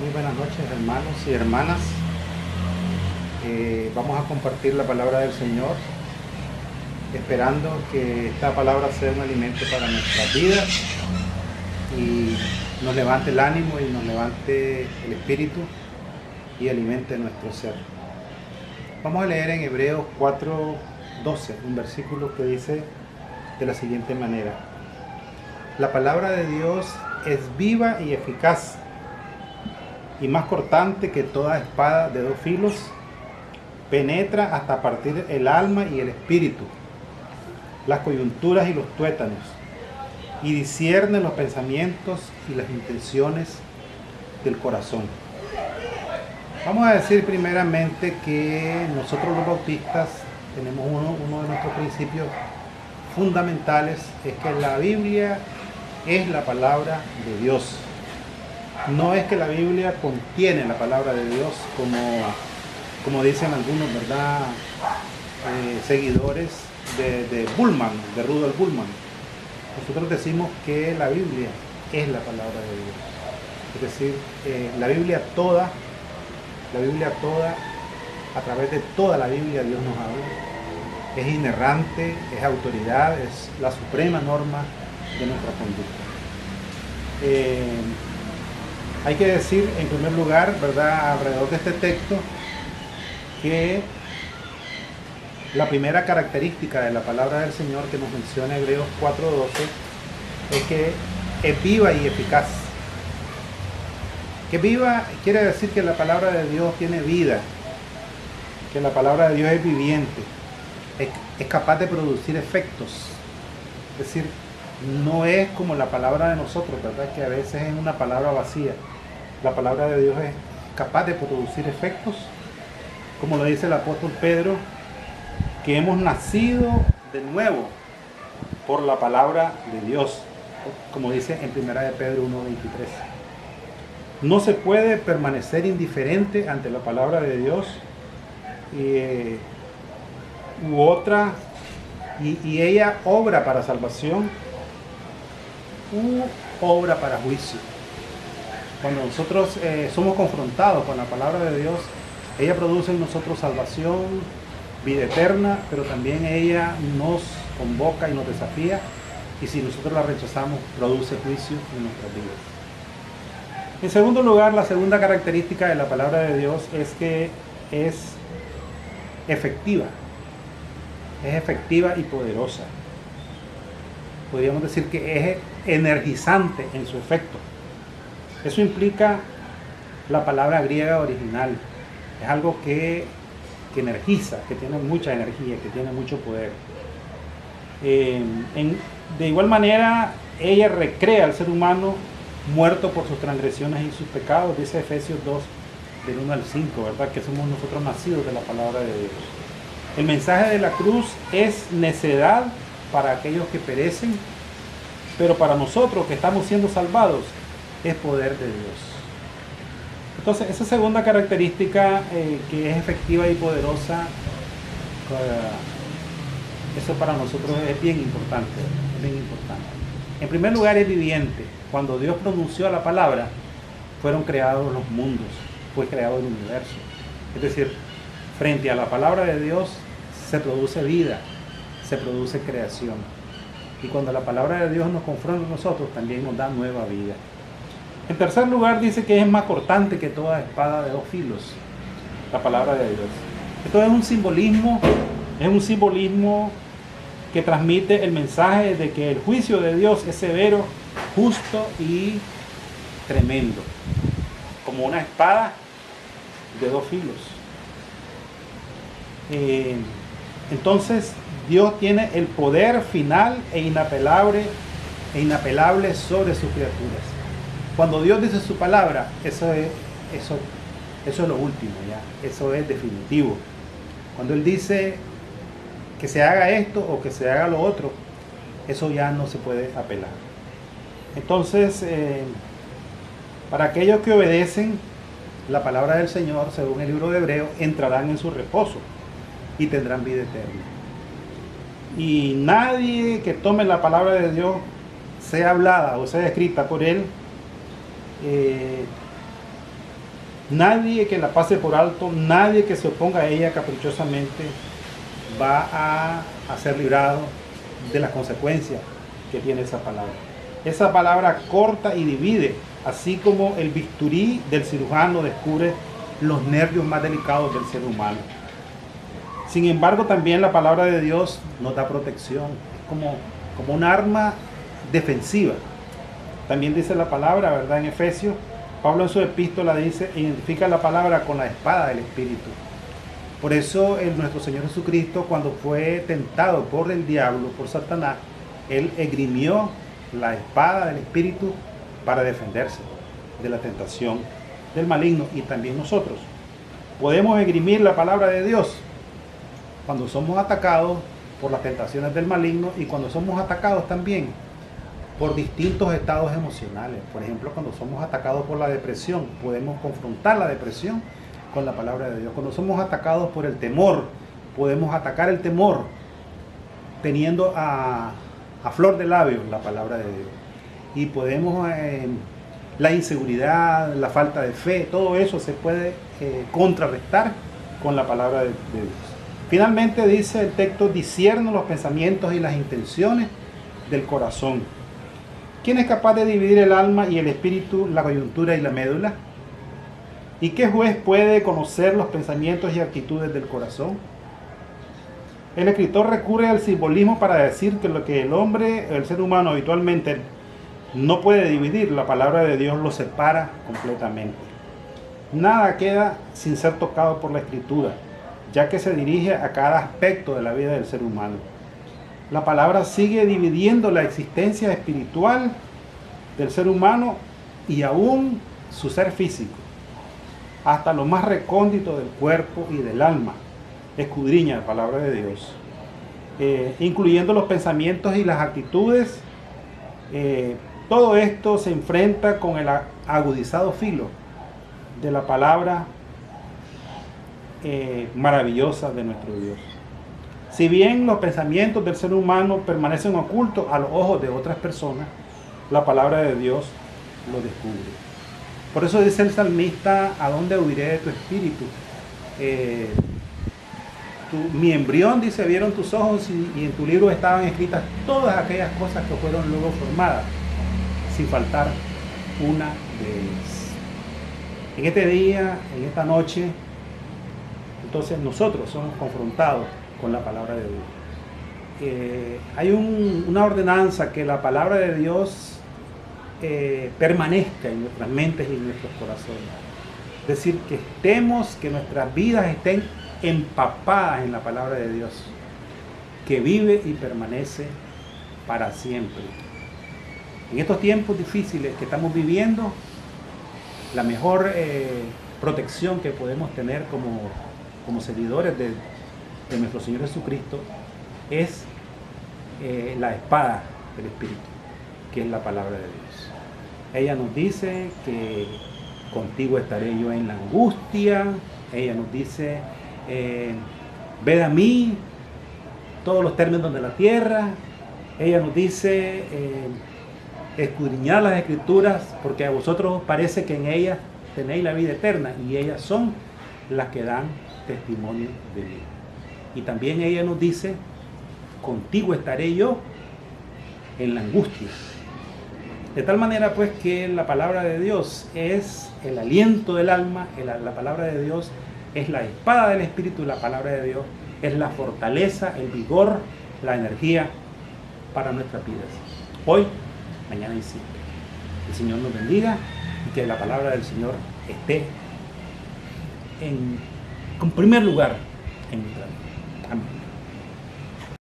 Muy buenas noches, hermanos y hermanas. Vamos a compartir la palabra del Señor, esperando que esta palabra sea un alimento para nuestras vidas y nos levante el ánimo y nos levante el espíritu y alimente nuestro ser. Vamos a leer en Hebreos 4:12, un versículo que dice de la siguiente manera: la palabra de Dios es viva y eficaz, y más cortante que toda espada de dos filos, penetra hasta partir el alma y el espíritu, las coyunturas y los tuétanos, y discierne los pensamientos y las intenciones del corazón. Vamos a decir primeramente que nosotros los bautistas tenemos uno de nuestros principios fundamentales, es que la Biblia es la palabra de Dios. No es que la Biblia contiene la palabra de Dios como dicen algunos, ¿verdad? Seguidores de Bultmann, de Rudolf Bultmann. Nosotros decimos que la Biblia es la palabra de Dios. Es decir, la Biblia toda, a través de toda la Biblia Dios nos habla. Es inerrante, es autoridad, es la suprema norma de nuestra conducta. Hay que decir en primer lugar, ¿verdad?, alrededor de este texto, que la primera característica de la palabra del Señor que nos menciona Hebreos 4:12 es que es viva y eficaz. Que viva quiere decir que la palabra de Dios tiene vida, que la palabra de Dios es viviente, es capaz de producir efectos. Es decir, no es como la palabra de nosotros, ¿verdad?, que a veces es una palabra vacía. La palabra de Dios es capaz de producir efectos, como lo dice el apóstol Pedro, que hemos nacido de nuevo por la palabra de Dios, como dice en 1 de Pedro 1:23. No se puede permanecer indiferente ante la palabra de Dios y ella obra para salvación u obra para juicio. Cuando nosotros somos confrontados con la palabra de Dios, ella produce en nosotros salvación, vida eterna, pero también ella nos convoca y nos desafía, y si nosotros la rechazamos, produce juicio en nuestras vidas. En segundo lugar, la segunda característica de la palabra de Dios es que es efectiva y poderosa. Podríamos decir que es energizante en su efecto. Eso implica la palabra griega original. Es algo que energiza, que tiene mucha energía, que tiene mucho poder. De igual manera, ella recrea al ser humano muerto por sus transgresiones y sus pecados, dice Efesios 2, del 1 al 5, ¿verdad? Que somos nosotros nacidos de la palabra de Dios. El mensaje de la cruz es necedad para aquellos que perecen, pero para nosotros que estamos siendo salvados, es poder de Dios. Entonces, esa segunda característica, que es efectiva y poderosa, eso para nosotros es bien importante, En primer lugar, es viviente. Cuando Dios pronunció la palabra, fueron creados los mundos, fue creado el universo. Es decir, frente a la palabra de Dios se produce vida, se produce creación. Y cuando la palabra de Dios nos confronta a nosotros, también nos da nueva vida. En tercer lugar, dice que es más cortante que toda espada de dos filos, la palabra de Dios. Esto es un simbolismo que transmite el mensaje de que el juicio de Dios es severo, justo y tremendo, como una espada de dos filos. Entonces, Dios tiene el poder final e inapelable sobre sus criaturas. Cuando Dios dice su palabra, eso es lo último, ya. Eso es definitivo. Cuando Él dice que se haga esto o que se haga lo otro, eso ya no se puede apelar. Entonces, para aquellos que obedecen la palabra del Señor, según el libro de Hebreos, entrarán en su reposo y tendrán vida eterna. Y nadie que tome la palabra de Dios, sea hablada o sea escrita por Él, Nadie que la pase por alto, nadie que se oponga a ella caprichosamente va a ser librado de las consecuencias que tiene esa palabra. Esa palabra corta y divide, así como el bisturí del cirujano descubre los nervios más delicados del ser humano. Sin embargo, también la palabra de Dios nos da protección, como un arma defensiva. También dice la palabra, ¿verdad? En Efesios, Pablo en su epístola dice, identifica la palabra con la espada del Espíritu. Por eso nuestro Señor Jesucristo, cuando fue tentado por el diablo, por Satanás, Él esgrimió la espada del Espíritu para defenderse de la tentación del maligno. Y también nosotros podemos esgrimir la palabra de Dios cuando somos atacados por las tentaciones del maligno y cuando somos atacados también por distintos estados emocionales. Por ejemplo, cuando somos atacados por la depresión, podemos confrontar la depresión con la palabra de Dios. Cuando somos atacados por el temor, podemos atacar el temor teniendo a flor de labios la palabra de Dios. Y podemos, la inseguridad, la falta de fe, todo eso se puede contrarrestar con la palabra de Dios. Finalmente dice el texto, discierne los pensamientos y las intenciones del corazón. ¿Quién es capaz de dividir el alma y el espíritu, la coyuntura y la médula? ¿Y qué juez puede conocer los pensamientos y actitudes del corazón? El escritor recurre al simbolismo para decir que lo que el ser humano habitualmente no puede dividir, la palabra de Dios lo separa completamente. Nada queda sin ser tocado por la escritura, ya que se dirige a cada aspecto de la vida del ser humano. La palabra sigue dividiendo la existencia espiritual del ser humano y aún su ser físico, hasta lo más recóndito del cuerpo y del alma. Escudriña la palabra de Dios, incluyendo los pensamientos y las actitudes. Todo esto se enfrenta con el agudizado filo de la palabra maravillosa de nuestro Dios. Si bien los pensamientos del ser humano permanecen ocultos a los ojos de otras personas, la palabra de Dios lo descubre. Por eso dice el salmista, ¿a dónde huiré de tu espíritu? Mi embrión, dice, vieron tus ojos y en tu libro estaban escritas todas aquellas cosas que fueron luego formadas, sin faltar una de ellas. En este día, en esta noche, entonces nosotros somos confrontados con la palabra de Dios. Hay una ordenanza que la palabra de Dios permanezca en nuestras mentes y en nuestros corazones. Es decir, que nuestras vidas estén empapadas en la palabra de Dios, que vive y permanece para siempre. En estos tiempos difíciles que estamos viviendo, la mejor protección que podemos tener como seguidores de nuestro Señor Jesucristo es la espada del Espíritu, que es la palabra de Dios. Ella nos dice que contigo estaré yo en la angustia. Ella nos dice, ved a mí todos los términos de la tierra. Ella nos dice, escudriñad las escrituras, porque a vosotros os parece que en ellas tenéis la vida eterna, y ellas son las que dan testimonio de mí. Y también ella nos dice, contigo estaré yo en la angustia. De tal manera pues que la palabra de Dios es el aliento del alma, la palabra de Dios es la espada del Espíritu, la palabra de Dios es la fortaleza, el vigor, la energía para nuestras vidas. Hoy, mañana y siempre. El Señor nos bendiga y que la palabra del Señor esté en primer lugar en nuestra vida. Amén.